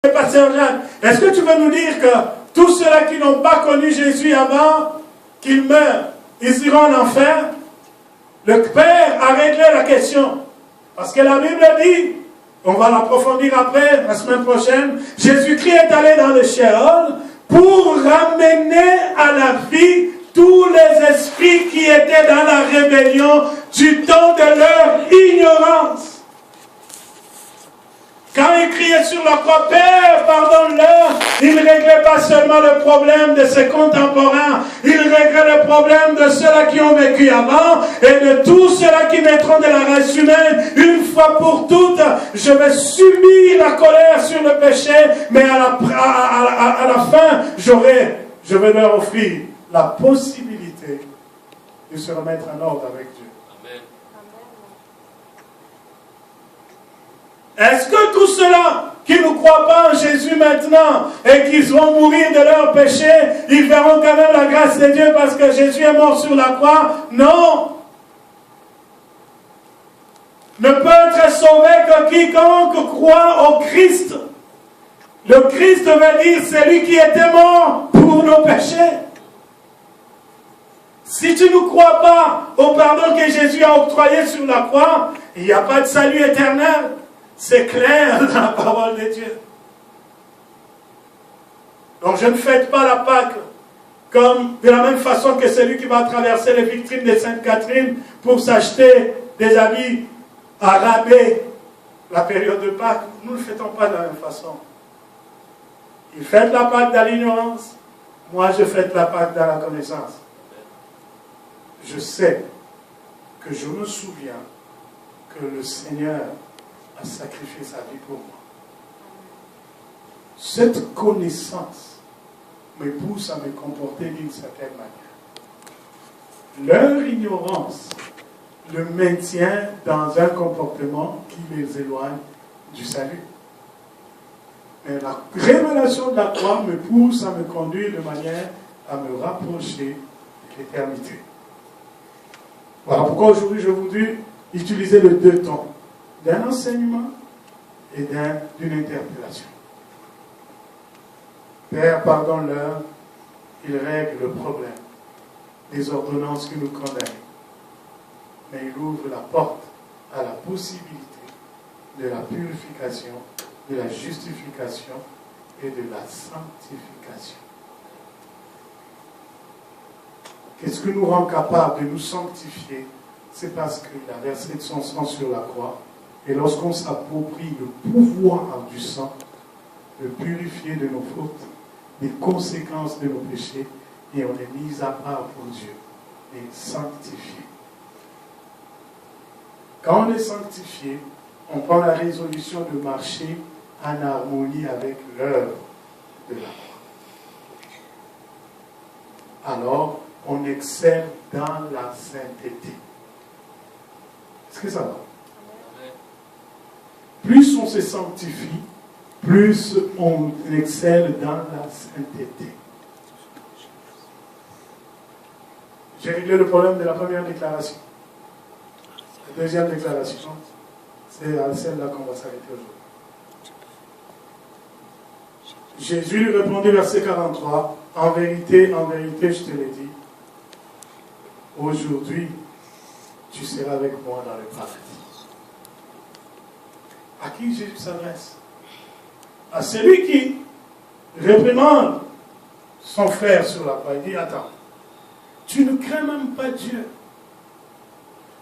Pasteur Jean, est-ce que tu veux nous dire que tous ceux-là qui n'ont pas connu Jésus avant qu'ils meurent, ils iront en enfer? Le Père a réglé la question. Parce que la Bible dit, on va l'approfondir après, la semaine prochaine, Jésus-Christ est allé dans le Sheol pour ramener à la vie tous les esprits qui étaient dans la rébellion du temps de leur ignorance. Quand ils criaient sur la croix, Père, pardonne-leur, il ne réglait pas seulement le problème de ses contemporains, il réglait le problème de ceux-là qui ont vécu avant et de tous ceux-là qui naîtront de la race humaine. Une fois pour toutes, je vais subir la colère sur le péché, mais à la fin, je vais leur offrir la possibilité de se remettre en ordre avec Dieu. Est-ce que tous ceux-là qui ne croient pas en Jésus maintenant et qui vont mourir de leur péché, ils verront quand même la grâce de Dieu parce que Jésus est mort sur la croix? Non. Ne peut être sauvé que quiconque croit au Christ. Le Christ veut dire celui qui était mort pour nos péchés. Si tu ne crois pas au pardon que Jésus a octroyé sur la croix, il n'y a pas de salut éternel. C'est clair dans la parole de Dieu. Donc je ne fête pas la Pâque comme de la même façon que celui qui va traverser les vitrines de Sainte-Catherine pour s'acheter des habits à rabais la période de Pâques. Nous ne le fêtons pas de la même façon. Il fête la Pâque dans l'ignorance. Moi je fête la Pâque dans la connaissance. Je sais que je me souviens que le Seigneur a sacrifié sa vie pour moi. Cette connaissance me pousse à me comporter d'une certaine manière. Leur ignorance le maintient dans un comportement qui les éloigne du salut. Mais la révélation de la croix me pousse à me conduire de manière à me rapprocher de l'éternité. Voilà pourquoi aujourd'hui je voudrais utiliser les deux temps. D'un enseignement et d'une interpellation. Père, pardonne-leur, il règle le problème des ordonnances qui nous condamnent. Mais il ouvre la porte à la possibilité de la purification, de la justification et de la sanctification. Qu'est-ce qui nous rend capable de nous sanctifier? C'est parce qu'il a versé de son sang sur la croix. Et lorsqu'on s'approprie le pouvoir du sang, de purifier de nos fautes, des conséquences de nos péchés, et on est mis à part pour Dieu, et sanctifié. Quand on est sanctifié, on prend la résolution de marcher en harmonie avec l'œuvre de la croix. Alors, on excelle dans la sainteté. Est-ce que ça va? Plus on se sanctifie, plus on excelle dans la sainteté. J'ai réglé le problème de la première déclaration. La deuxième déclaration, c'est à celle-là qu'on va s'arrêter aujourd'hui. Jésus lui répondit, verset 43, en vérité, je te l'ai dit, aujourd'hui, tu seras avec moi dans le paradis. À qui Jésus s'adresse? À celui qui réprimande son frère sur la croix. Il dit, attends, tu ne crains même pas Dieu.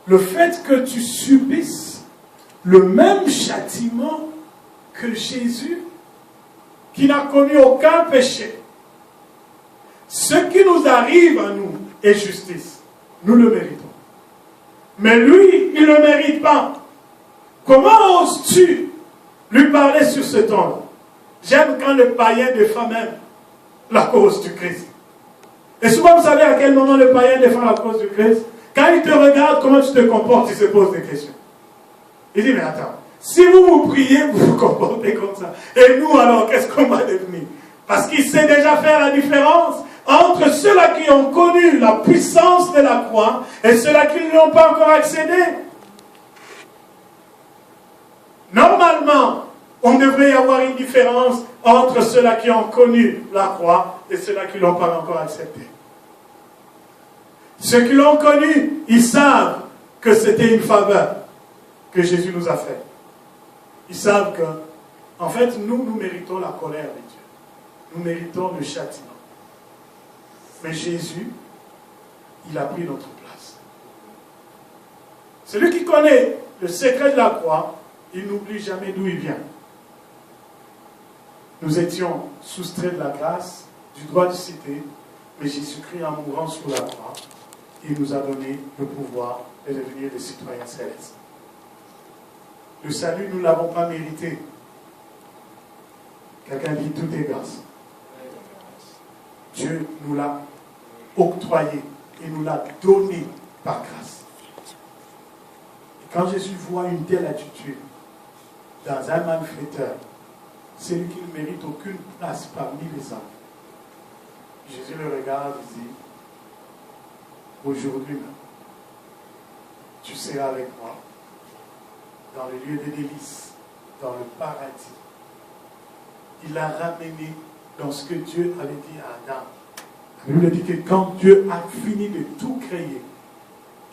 Le fait que tu subisses le même châtiment que Jésus, qui n'a connu aucun péché. Ce qui nous arrive à nous est justice. Nous le méritons. Mais lui, il ne le mérite pas. Comment oses-tu lui parler sur ce ton-là? J'aime quand le païen défend même la cause du Christ. Et souvent, vous savez à quel moment le païen défend la cause du Christ? Quand il te regarde, comment tu te comportes, il se pose des questions. Il dit, mais attends, si vous vous priez, vous vous comportez comme ça. Et nous, alors, qu'est-ce qu'on va devenir? Parce qu'il sait déjà faire la différence entre ceux-là qui ont connu la puissance de la croix et ceux-là qui n'y ont pas encore accédé. Normalement, On devrait y avoir une différence entre ceux-là qui ont connu la croix et ceux-là qui ne l'ont pas encore accepté. Ceux qui l'ont connu, ils savent que c'était une faveur que Jésus nous a faite. Ils savent que, en fait, nous méritons la colère de Dieu. Nous méritons le châtiment. Mais Jésus, il a pris notre place. Celui qui connaît le secret de la croix, il n'oublie jamais d'où il vient. Nous étions soustraits de la grâce, du droit de cité, mais Jésus-Christ, en mourant sur la croix, il nous a donné le pouvoir de devenir des citoyens célestes. Le salut, nous ne l'avons pas mérité. Quelqu'un dit, tout est grâce. Dieu nous l'a octroyé et nous l'a donné par grâce. Et quand Jésus voit une telle attitude dans un malfaiteur, celui qui ne mérite aucune place parmi les hommes, Jésus le regarde et dit, aujourd'hui même, tu seras avec moi dans le lieu des délices, dans le paradis. Il l'a ramené dans ce que Dieu avait dit à Adam. La Bible dit que quand Dieu a fini de tout créer,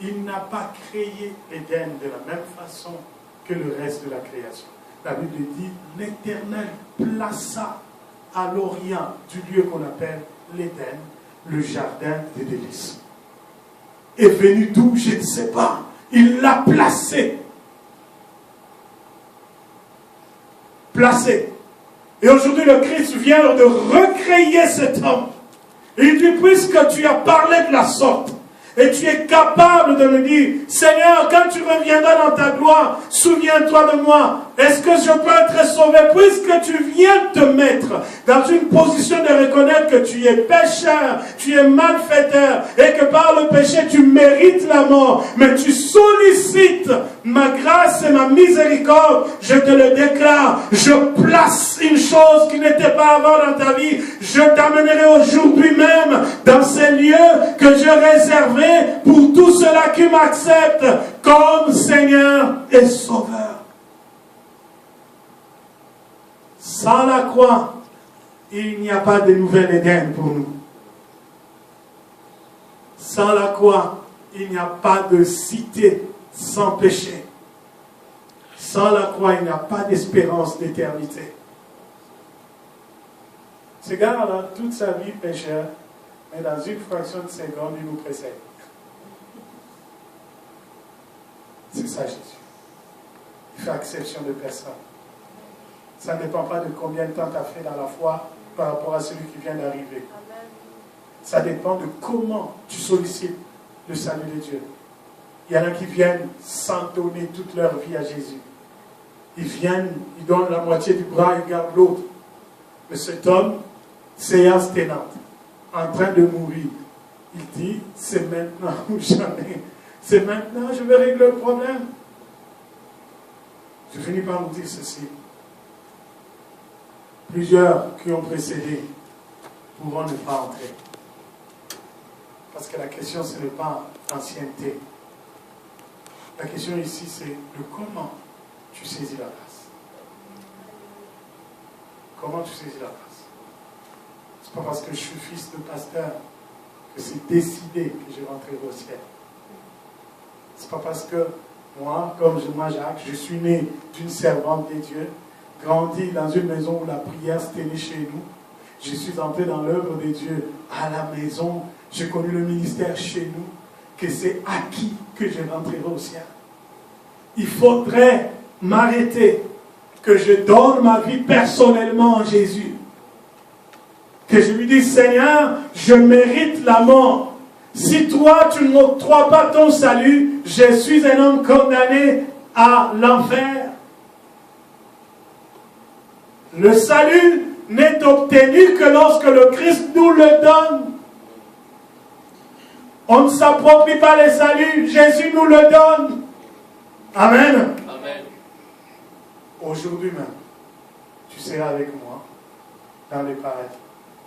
il n'a pas créé l'Éden de la même façon que le reste de la création. La Bible dit, l'Éternel plaça à l'orient du lieu qu'on appelle l'Éden, le jardin des délices. Est venu d'où, je ne sais pas. Il l'a placé. Placé. Et aujourd'hui, le Christ vient de recréer cet homme. Et il dit, puisque tu as parlé de la sorte, et tu es capable de me dire, Seigneur, quand tu reviendras dans ta gloire, souviens-toi de moi. Est-ce que je peux être sauvé? Puisque tu viens te mettre dans une position de reconnaître que tu es pécheur, tu es malfaiteur, et que par le péché tu mérites la mort, mais tu sollicites ma grâce et ma miséricorde, je te le déclare, je place une chose qui n'était pas avant dans ta vie, je t'amènerai aujourd'hui même dans ces lieux que j'ai réservés pour tous ceux-là qui m'acceptent comme Seigneur et Sauveur. Sans la croix, il n'y a pas de nouvel Éden pour nous. Sans la croix, il n'y a pas de cité sans péché. Sans la croix, il n'y a pas d'espérance d'éternité. Ce gars-là, toute sa vie pécheur, mais dans une fraction de seconde, il nous précède. C'est ça Jésus. Il fait exception de personne. Ça ne dépend pas de combien de temps tu as fait dans la foi par rapport à celui qui vient d'arriver. Ça dépend de comment tu sollicites le salut de Dieu. Il y en a qui viennent sans donner toute leur vie à Jésus. Ils viennent, ils donnent la moitié du bras, ils gardent l'autre. Mais cet homme, séance tenante, en train de mourir, il dit, c'est maintenant ou jamais. C'est maintenant, je vais régler le problème. Je finis par vous dire ceci. Plusieurs qui ont précédé pourront ne pas entrer. Parce que la question, ce n'est pas l'ancienneté. La question ici, c'est de comment tu saisis la grâce. Comment tu saisis la grâce? Ce n'est pas parce que je suis fils de pasteur que c'est décidé que je rentrerai au ciel. Ce n'est pas parce que moi, comme moi Jacques, je suis né d'une servante de Dieu, grandi dans une maison où la prière se tenait chez nous. Je suis entré dans l'œuvre de Dieu à la maison. J'ai connu le ministère chez nous, que c'est acquis que je rentrerai au ciel. Il faudrait m'arrêter, que je donne ma vie personnellement à Jésus. Que je lui dise, Seigneur, je mérite la mort. Si toi, tu ne m'octroies pas ton salut, je suis un homme condamné à l'enfer. Le salut n'est obtenu que lorsque le Christ nous le donne. On ne s'approprie pas le salut, Jésus nous le donne. Amen. Amen. Aujourd'hui même, tu seras avec moi dans le paradis.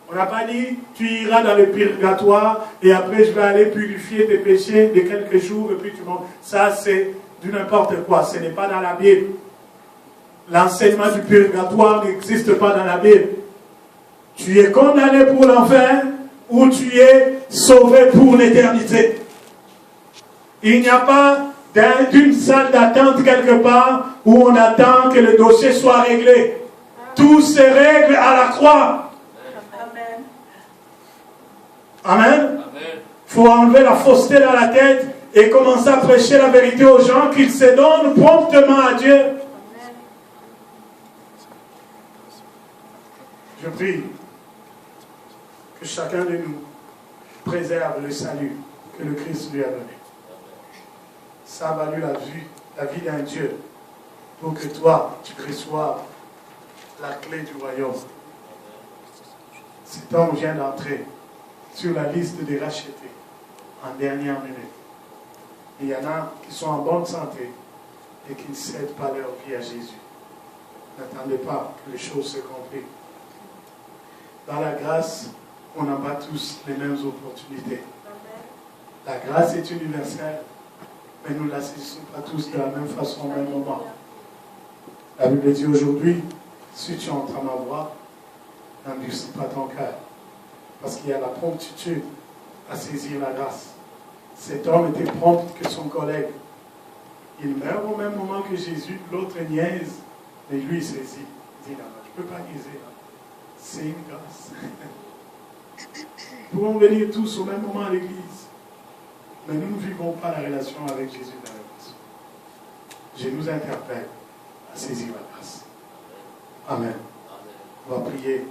On n'a pas dit, tu iras dans le purgatoire et après je vais aller purifier tes péchés de quelques jours et puis tu montes. Ça c'est du n'importe quoi, ce n'est pas dans la Bible. L'enseignement du purgatoire n'existe pas dans la Bible. Tu es condamné pour l'enfer ou tu es sauvé pour l'éternité. Il n'y a pas d'une salle d'attente quelque part où on attend que le dossier soit réglé. Tout se règle à la croix. Amen. Il faut enlever la fausseté dans la tête et commencer à prêcher la vérité aux gens, qu'ils se donnent promptement à Dieu. Je prie que chacun de nous préserve le salut que le Christ lui a donné. Ça a valu la vie d'un Dieu pour que toi, tu reçoives la clé du royaume. Cet homme vient d'entrer sur la liste des rachetés en dernière minute. Il y en a qui sont en bonne santé et qui ne cèdent pas leur vie à Jésus. N'attendez pas que les choses se compliquent. Dans la grâce, on n'a pas tous les mêmes opportunités. La grâce est universelle, mais nous ne la saisissons pas tous de la même façon au même moment. La Bible dit aujourd'hui, si tu entends ma voix, n'endurcis pas ton cœur. Parce qu'il y a la promptitude à saisir la grâce. Cet homme était prompt que son collègue. Il meurt au même moment que Jésus, l'autre niaise, mais lui il saisit. Il dit, non, je ne peux pas niaiser. C'est une grâce. Nous pouvons venir tous au même moment à l'église, mais nous ne vivons pas la relation avec Jésus dans la grâce. Je nous interpelle à saisir la grâce. Amen. On va prier.